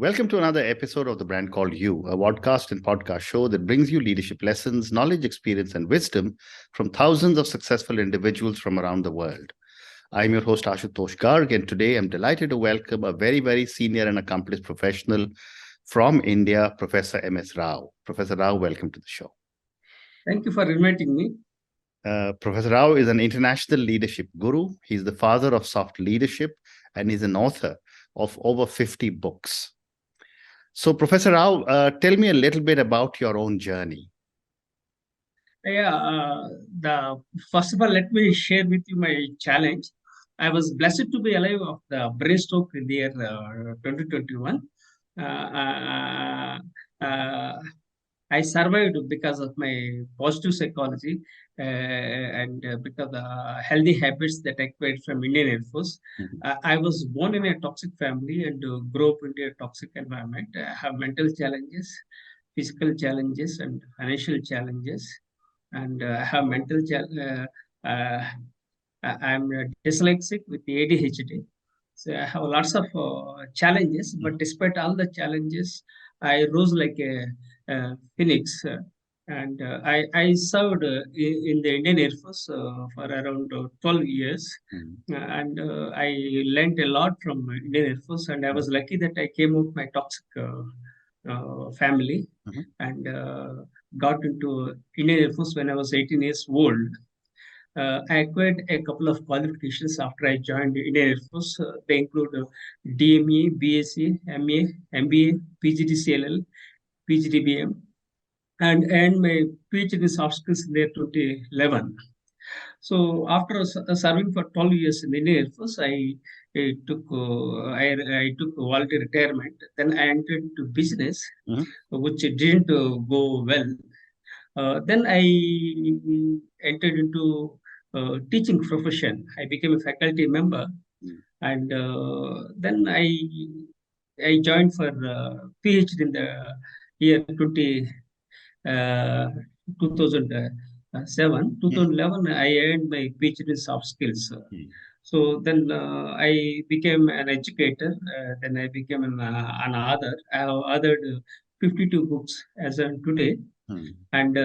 Welcome to another episode of The Brand Called You, a podcast and podcast show that brings you leadership lessons, knowledge, experience, and wisdom from thousands of successful individuals from around the world. I'm your host, Ashutosh Garg, and today I'm delighted to welcome a very, very senior and accomplished professional from India, Professor MS Rao. Professor Rao, welcome to the show. Thank you for inviting me. Professor Rao is an international leadership guru. He's the father of soft leadership, and he's an author of over 50 books. So, Professor Rao, tell me a little bit about your own journey. First of all, let me share with you my challenge. I was blessed to be alive of the brainstroke in the year 2021. I survived because of my positive psychology and because of the healthy habits that I acquired from Indian Air Force. I was born in a toxic family and grew up in a toxic environment. I have mental challenges, physical challenges, and financial challenges. And I have I'm dyslexic with the ADHD. So I have lots of challenges, but despite all the challenges, I rose like a phoenix. I served in the Indian Air Force for around 12 years. And I learned a lot from Indian Air Force. And I was lucky that I came out of my toxic family and got into Indian Air Force when I was 18 years old. I acquired a couple of qualifications after I joined the Indian Air Force. They include DME, BSc, MA, MBA, PhD CLL, PhD BM, and my PhD in soft skills in the year 2011. So after serving for 12 years in the Indian Air Force, I took voluntary retirement. Then I entered into business, which didn't go well. Then I entered into teaching profession. I became a faculty member, and then I joined for PhD in the year 2007. 2011, I earned my PhD in soft skills. So then I became an educator. Then I became an author. I have authored 52 books as of today, and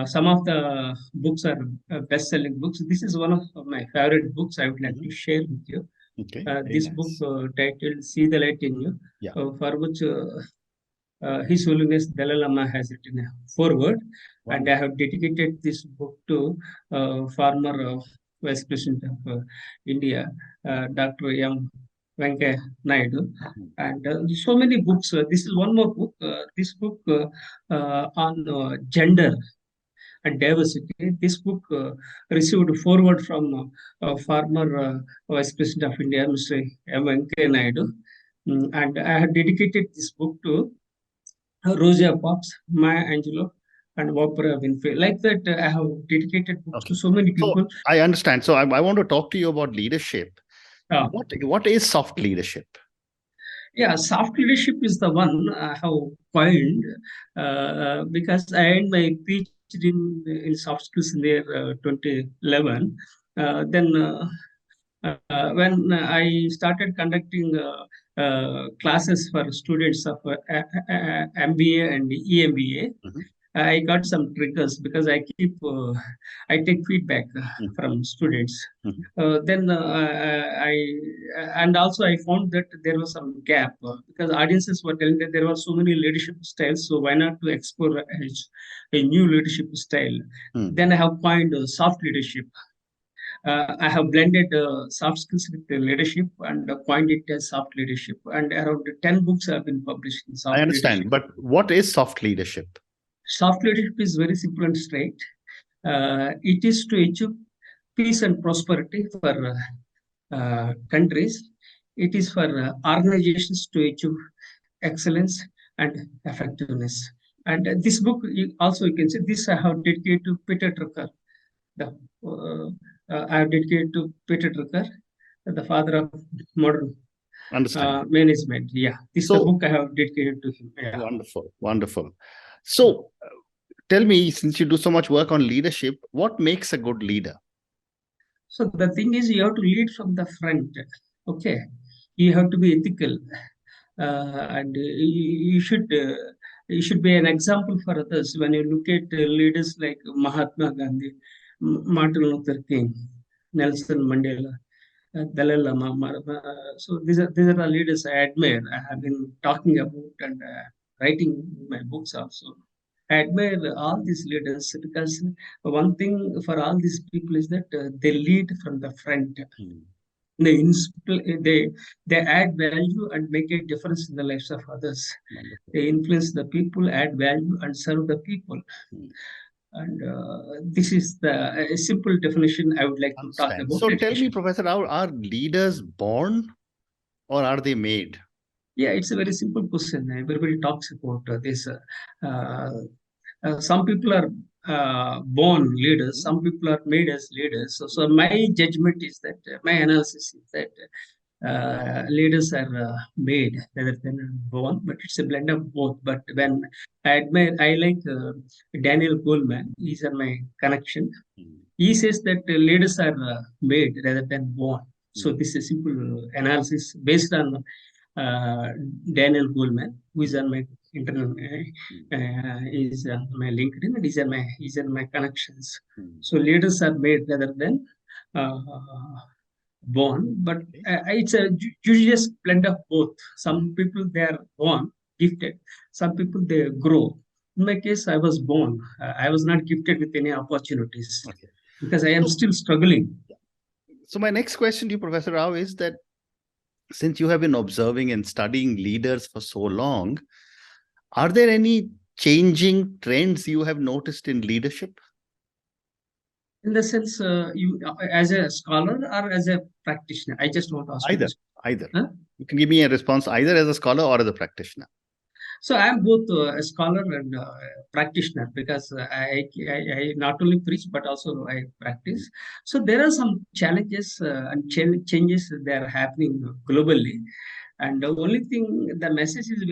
some of the books are best-selling books. This is one of my favorite books I would like to share with you. This book titled "See the Light in You," for which His Holiness Dalai Lama has written a foreword, and I have dedicated this book to former Vice President of India, Dr. M. Venkaiah Naidu, and so many books. This is one more book. This book on gender and diversity. This book received a foreword from former Vice President of India, Mr. M. Venkaiah Naidu, and I have dedicated this book to Rosa Parks, Maya Angelou, and Oprah Winfrey. Like that, I have dedicated books to so many people. So I understand. So I want to talk to you about leadership. What is soft leadership? Yeah, soft leadership is the one I have coined because I earned my PhD in soft skills in the year 2011. When I started conducting classes for students of MBA and EMBA, I got some triggers because I take feedback from students. And also I found that there was some gap because audiences were telling that there were so many leadership styles. So why not to explore a new leadership style? Then I have coined soft leadership. I have blended soft skills with leadership and coined it as soft leadership. And around 10 books have been published in soft leadership. I understand, but what is soft leadership? Soft leadership is very simple and straight. It is to achieve peace and prosperity for countries. It is for organizations to achieve excellence and effectiveness. And this book, also you can see, this I have dedicated to Peter Drucker. I have dedicated to Peter Drucker, the father of modern management. Yeah, this is the book I have dedicated to him. Yeah. Wonderful, wonderful. So tell me, since you do so much work on leadership, what makes a good leader? So the thing is, you have to lead from the front. Okay. you have to be ethical, and you should be an example for others. When you look at leaders like Mahatma Gandhi, Martin Luther King, Nelson Mandela, Dalai Lama. So these are the leaders I admire. I have been talking about and writing my books also. I admire all these leaders because one thing for all these people is that they lead from the front. They they add value and make a difference in the lives of others. Wonderful. They influence the people, add value, and serve the people. And this is a simple definition I would like to talk Understand. about So tell me, education. Professor Rao, are leaders born or are they made? Yeah, it's a very simple question. Everybody talks about this. Some people are born leaders, some people are made as leaders. So my judgment is that, my analysis is that leaders are made rather than born, but it's a blend of both. But when I like Daniel Goleman, he's my connection. He says that leaders are made rather than born. So this is a simple analysis based on Daniel Goleman, who is on my internet, is on my LinkedIn, and is on my connections. So leaders are made rather than uh, born, but it's a judicious blend of both. Some people they are born gifted, some people they grow. In my case, I was born. I was not gifted with any opportunities because I am still struggling. So my next question to you, Professor Rao, is that since you have been observing and studying leaders for so long, are there any changing trends you have noticed in leadership? In the sense, you as a scholar or as a practitioner? I just want to ask you Either, this. either. Huh? You can give me a response either as a scholar or as a practitioner. So I am both a scholar and a practitioner because I not only preach but also I practice. So there are some challenges and changes that are happening globally. And the only thing, the message is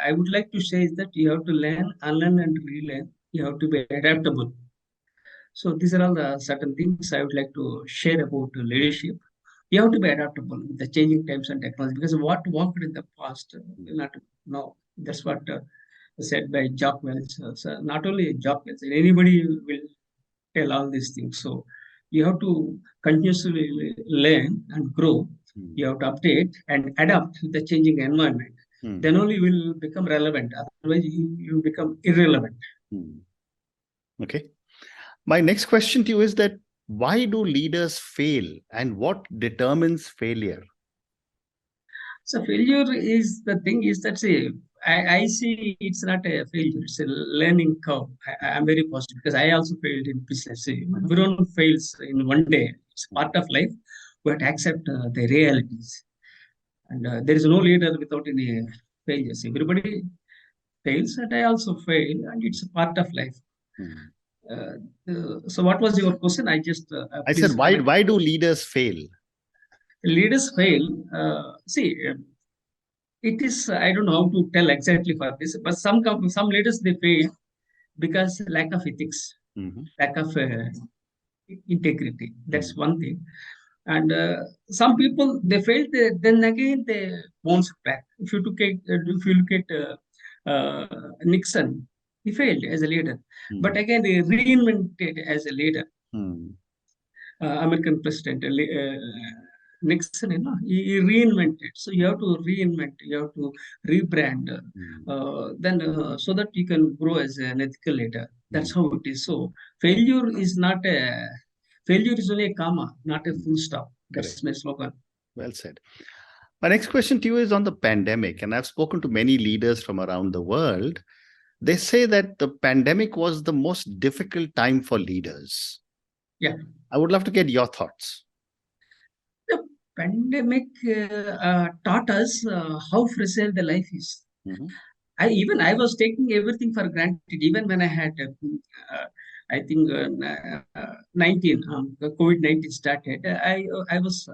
I would like to say is that you have to learn, unlearn, and relearn. You have to be adaptable. So these are all the certain things I would like to share about leadership. You have to be adaptable with the changing times and technology because what worked in the past will not now. That's what said by Jock Welch. So not only Jock Welch, anybody will tell all these things. So you have to continuously learn and grow. You have to update and adapt with the changing environment. Then only you will become relevant. Otherwise, you become irrelevant. Okay. My next question to you is that why do leaders fail and what determines failure? So failure is the thing is that, say, I see it's not a failure, it's a learning curve. I'm very positive because I also failed in business. See, everyone fails in one day. It's part of life, but accept the realities. And there is no leader without any failures. Everybody fails, and I also fail, and it's a part of life. So what was your question? I just I said, why do leaders fail? Leaders fail. See, it is I don't know how to tell exactly for this, but some leaders they fail because lack of ethics, lack of integrity. That's one thing. And some people they fail, then again they bounce back. If you look at Nixon, he failed as a leader, but again they reinvented as a leader. American president Nixon, he reinvented. So you have to reinvent, you have to rebrand, then so that you can grow as an ethical leader. That's how it is. So failure is not a failure is only a comma, not a full stop. That's my slogan. Well said. My next question to you is on the pandemic, and I've spoken to many leaders from around the world. They say that the pandemic was the most difficult time for leaders. Yeah. I would love to get your thoughts. The pandemic taught us how fragile the life is. I was taking everything for granted, even when I had, I think, 19, the COVID-19 started. I was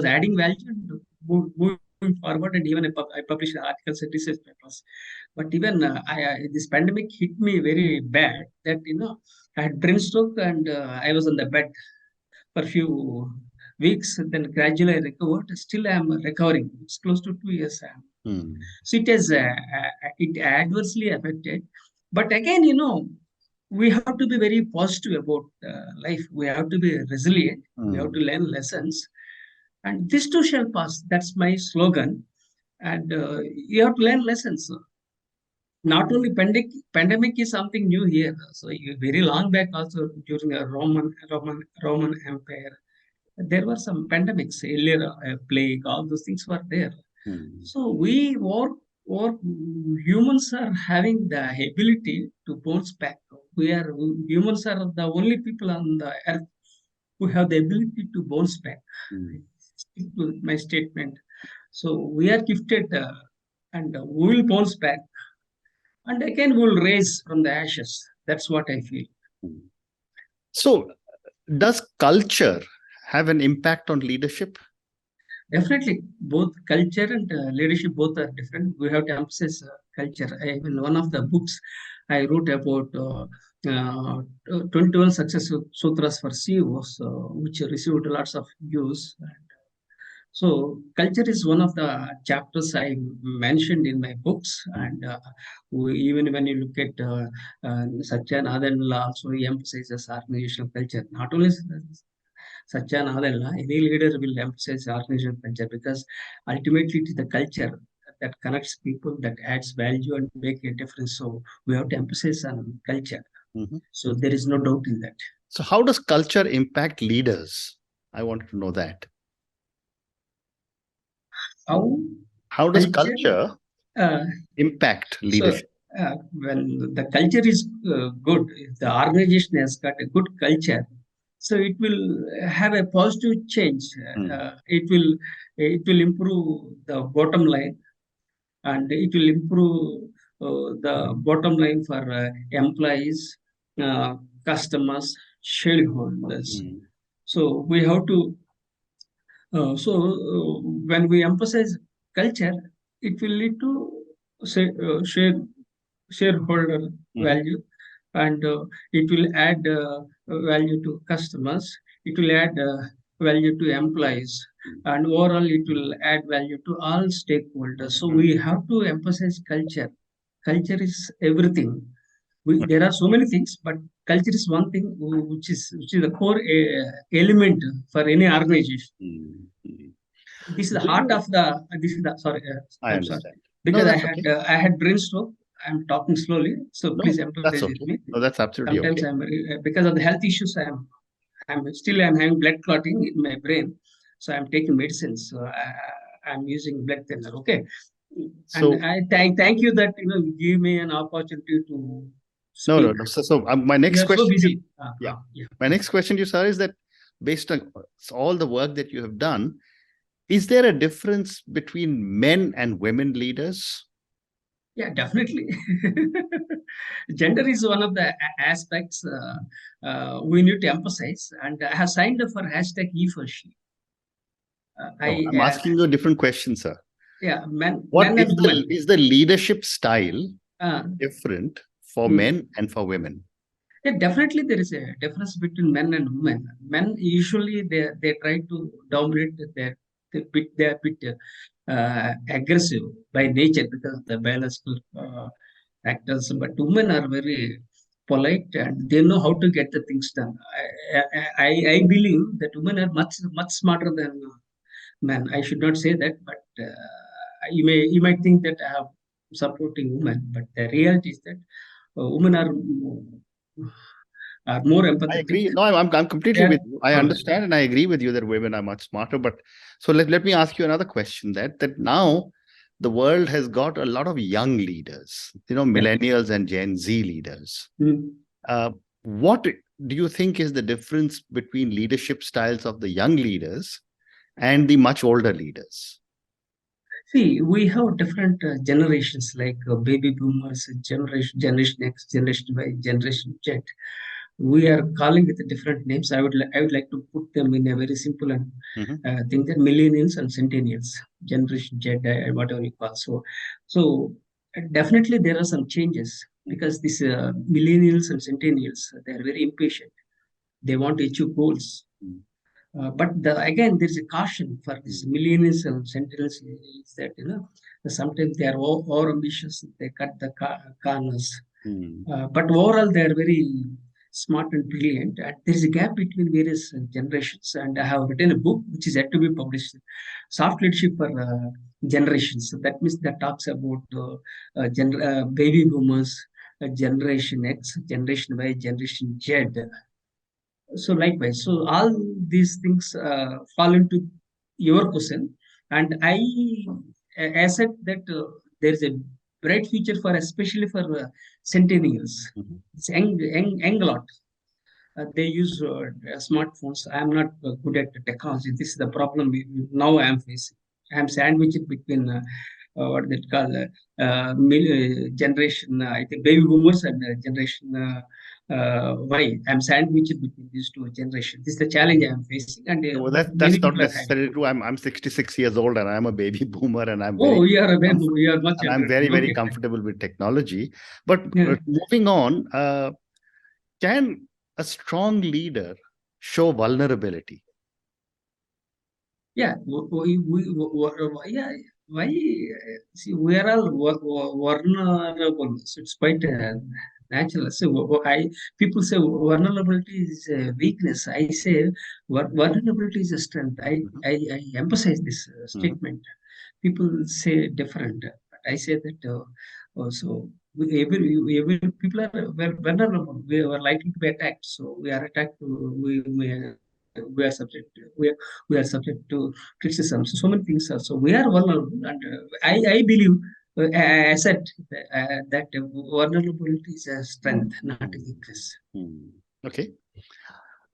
adding value and moving forward, and even I published articles and research papers. But even this pandemic hit me very bad. That I had brain stroke and I was on the bed for a few weeks, then gradually I recovered. Still, I am recovering. It's close to 2 years. So it adversely affected. But again, we have to be very positive about life. We have to be resilient. We have to learn lessons, and this too shall pass. That's my slogan. And you have to learn lessons. Not only pandemic is something new here. So very long back also during a Roman Empire, there were some pandemics earlier, plague, all those things were there. So we or humans are having the ability to bounce back. Humans are the only people on the earth who have the ability to bounce back. Stick to my statement. So we are gifted, and we will bounce back, and again we will raise from the ashes. That's what I feel. So, does culture have an impact on leadership? Definitely, both culture and leadership both are different. We have to emphasize culture. In one of the books, I wrote about 21 success sutras for CEOs, which received lots of views. So culture is one of the chapters I mentioned in my books, and even when you look at Satya Nadella, also he emphasizes organizational culture. Not only Satya Nadella, any leader will emphasize organizational culture, because ultimately it is the culture that connects people, that adds value and make a difference. So we have to emphasize on culture. So there is no doubt in that. So how does culture impact leaders? I want to know that. How does culture impact leadership? So, when the culture is good, if the organization has got a good culture, so it will have a positive change. It will improve the bottom line, and it will improve the bottom line for employees, customers, shareholders. So we have to. When we emphasize culture, it will lead to shareholder value, and it will add value to customers. It will add value to employees, and overall it will add value to all stakeholders. So we have to emphasize culture. Culture is everything. There are so many things, but culture is one thing which is the core element for any organization. This is the heart of the. This is the sorry. I I'm understand. sorry, because No, I had brain stroke. I'm talking slowly, so No, please that's empathize okay. with me. No, that's absolutely Sometimes okay. because of the health issues, I'm having blood clotting in my brain, so I'm taking medicines. So I'm using blood thinner. Okay, So and I thank you that you give me an opportunity to speak. no. So my You next are so question, busy. yeah, Yeah. my next question to you, sir, is that based on all the work that you have done, is there a difference between men and women leaders? Yeah, definitely. Gender is one of the aspects we need to emphasize, and I have signed up for hashtag E for she. No, I'm asking you a different question, sir. Yeah, men What and women. is the leadership style Uh, different for men and for women? Yeah, definitely there is a difference between men and women. Men usually they try to dominate. They are a bit aggressive by nature because of the biological factors. But women are very polite and they know how to get the things done. I believe that women are much smarter than men. I should not say that, but you might think that I am supporting women, but the reality is that women are more I empathetic. agree. No, I'm completely with you. I understand and I agree with you that women are much smarter. But so let me ask you another question that now the world has got a lot of young leaders, millennials and Gen Z leaders. What do you think is the difference between leadership styles of the young leaders and the much older leaders? See, we have different generations like baby boomers, generation X, generation Y, generation Z. We are calling it different names. I would like to put them in a very simple and thing that millennials and centennials, generation Z, whatever you call. So definitely there are some changes because these millennials and centennials, they are very impatient. They want to achieve goals. But again, there's a caution for this millennials and centennials is that sometimes they are over ambitious. They cut the corners. But overall, they are very smart and brilliant. And there is a gap between various generations. And I have written a book which is yet to be published, Soft Leadership for Generations. So that means that talks about baby boomers, Generation X, Generation Y, Generation Z. So likewise, so all these things fall into your question, and I said that there is a bright future for especially for centennials. It's young lot. They use smartphones. I'm not good at the technology. This is the problem now I am facing. I'm sandwiched between what they call generation, I think baby boomers and generation Y. I'm sandwiched between these two generations. This is the challenge I am facing, and Well, but that's many not people are having. necessarily true. I'm 66 years old and I'm a baby boomer, and I'm Oh, very you are a baby boomer. You are much and I'm younger. very Okay. comfortable with technology. But Yeah. moving on, can a strong leader show vulnerability? Yeah, yeah. Why? See, we are all vulnerable. So it's quite natural. So people say vulnerability is a weakness. I say vulnerability is a strength. I emphasize this statement. People say different. But I say that also every people are vulnerable. We are likely to be attacked. So we are attacked. We are subject. We are subject to criticism. So many things are. So we are vulnerable, and I believe. I said that vulnerability is a strength, not a weakness. Okay.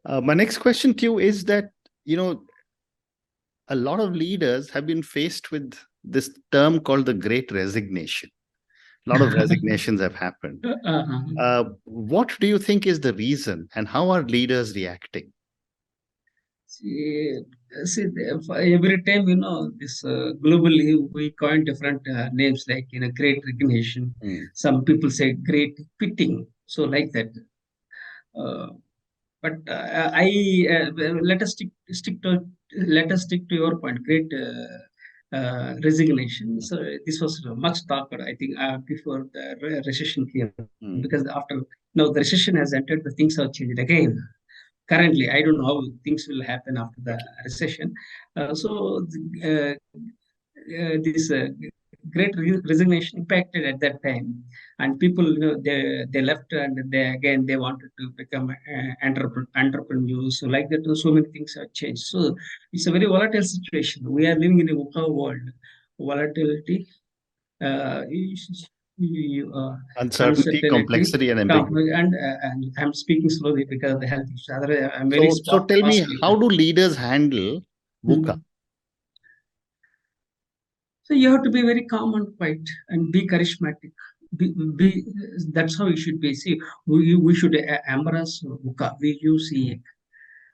My next question to you is that, a lot of leaders have been faced with this term called the Great Resignation. A lot of resignations have happened. What do you think is the reason, and how are leaders reacting? See, every time this globally we coin different names like great resignation. Some people say great quitting. So like that. But let us stick to your point. Great resignation. So this was much talked, I think, before the recession came, because after now the recession has entered, the things have changed again. Currently, I don't know how things will happen after the recession. This great resignation impacted at that time, and people, they left, and they wanted to become entrepreneurs. So like that, so many things have changed. So it's a very volatile situation. We are living in a VUCA world. Volatility, uh, Uncertainty, uncertainty, complexity, and ambiguity. and I'm speaking slowly because of the health issues. Otherwise, I'm very So tell me, fast how speaker. do leaders handle VUCA? So you have to be very calm and quiet and be charismatic. Be That's how you should be. See, we should embrace VUCA, VUCA.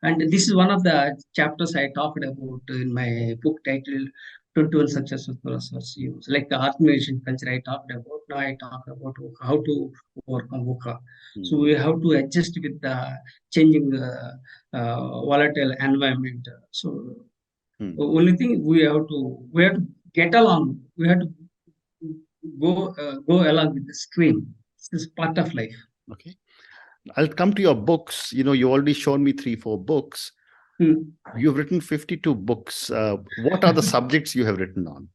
And this is one of the chapters I talked about in my book titled 21 Successful Philosophers Use. Like the organization culture I talked about, now I talk about how to overcome VUCA. So we have to adjust with the changing volatile environment. So the only thing we have to get along. We have to go along with the stream. This is part of life. Okay. I'll come to your books. You already shown me 3-4 books. You've written 52 books. What are the subjects you have written on?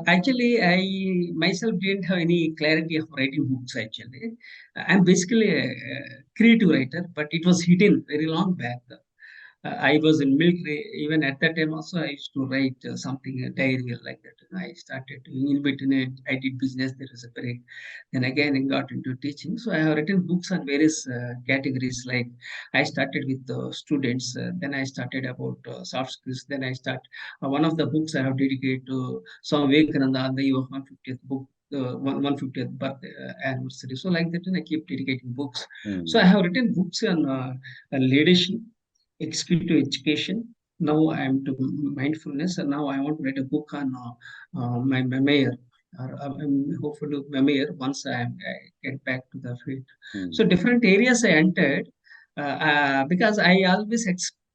Actually, I myself didn't have any clarity of writing books. Actually, I'm basically a creative writer, but it was hidden very long back. I was in military. Even at that time, also I used to write something, a diary like that. I started in between it. I did business. There was a break. Then again, I got into teaching. So I have written books on various categories. Like I started with students. Then I started about soft skills. Then I start one of the books I have dedicated to Swami Vivekananda on the eve of 150th book. 150th birthday anniversary. So like that, and I keep dedicating books. So I have written books on leadership, executive education. Now I am to mindfulness, and now I want to write a book on my mayor. I'm hopefully mayor once I get back to the field. So different areas I entered because I always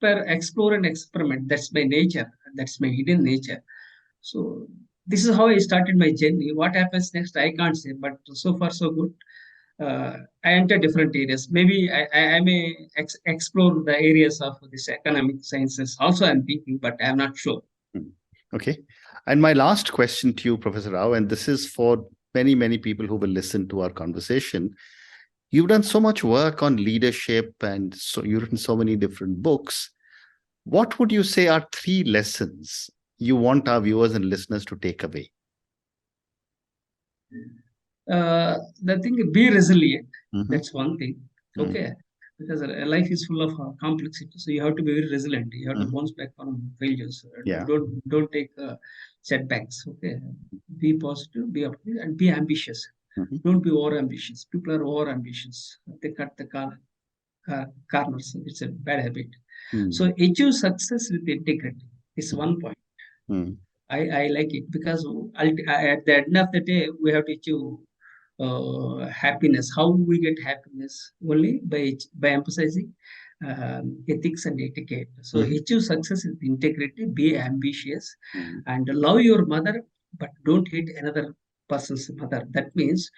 explore and experiment. That's my nature. That's my hidden nature. So this is how I started my journey. What happens next, I can't say, but so far so good. I enter different areas. Maybe I may explore the areas of this economic sciences. Also, I'm thinking, but I'm not sure. Okay. And my last question to you, Professor Rao, and this is for many, many people who will listen to our conversation. You've done so much work on leadership, and so you've written so many different books. What would you say are 3 lessons you want our viewers and listeners to take away? The thing, be resilient. Mhm. That's one thing. Okay. Because life is full of complexity. So you have to be very resilient. You have to bounce back from failures. Yeah. Don't take setbacks. Okay. Be positive, be optimistic, and be ambitious. Don't be over ambitious. People are over ambitious. They cut the corners. It's a bad habit. So achieve success with integrity is one point. I like it because at the end of the day, we have to achieve happiness. How we get happiness? Only by emphasizing ethics and etiquette. So achieve success with integrity, be ambitious, and love your mother, but don't hate another person's mother. That means,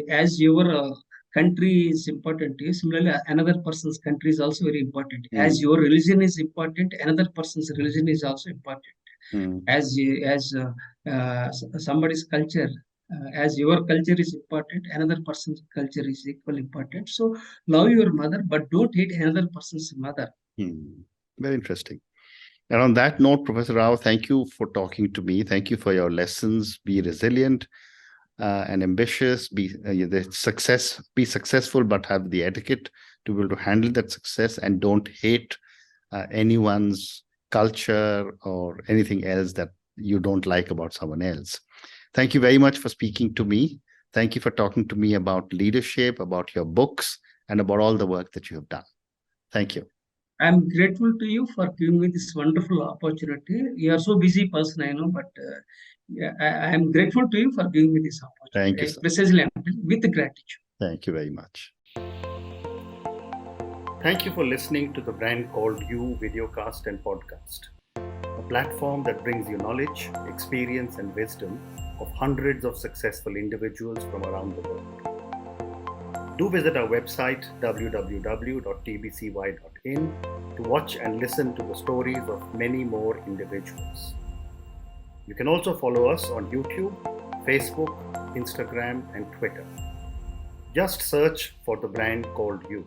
as your country is important to you, similarly, another person's country is also very important. As your religion is important, another person's religion is also important. As somebody's culture, as your culture is important, another person's culture is equally important. So love your mother, but don't hate another person's mother. Very interesting. And on that note, Professor Rao, thank you for talking to me. Thank you for your lessons. Be resilient and ambitious. Be successful, but have the etiquette to be able to handle that success, and don't hate anyone's culture or anything else that you don't like about someone else. Thank you very much for speaking to me. Thank you for talking to me about leadership, about your books, and about all the work that you have done. Thank you. I'm grateful to you for giving me this wonderful opportunity. You are so busy person, I know, but I am grateful to you for giving me this opportunity. Thank you, sir. Precisely, with gratitude. Thank you very much. Thank you for listening to the Brand Called You videocast and podcast, a platform that brings you knowledge, experience, and wisdom of hundreds of successful individuals from around the world. Do visit our website www.tbcy.in to watch and listen to the stories of many more individuals. You can also follow us on YouTube, Facebook, Instagram, and Twitter. Just search for the Brand Called You.